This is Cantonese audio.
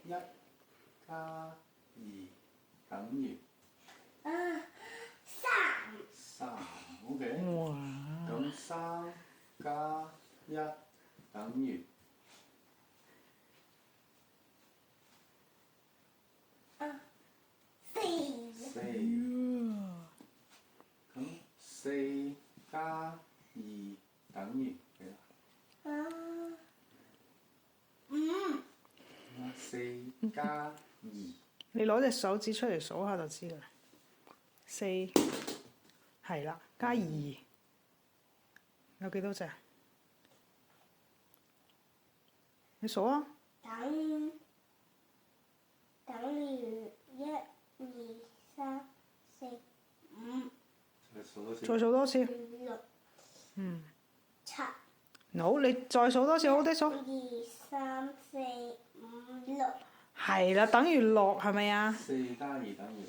1加2等於3。OK。哇！咁3加1等於4。咁4加2等於幾多？4加2。你攞隻手指出嚟數下就知啦。4係啦，加2有幾多隻？你數啊！等於1、2、3、4、5。再數多次。 6、7。好，你再數多次，好啲數。1、2、3、4、5、6。係啦，等於6係咪啊？ 4加2等於6。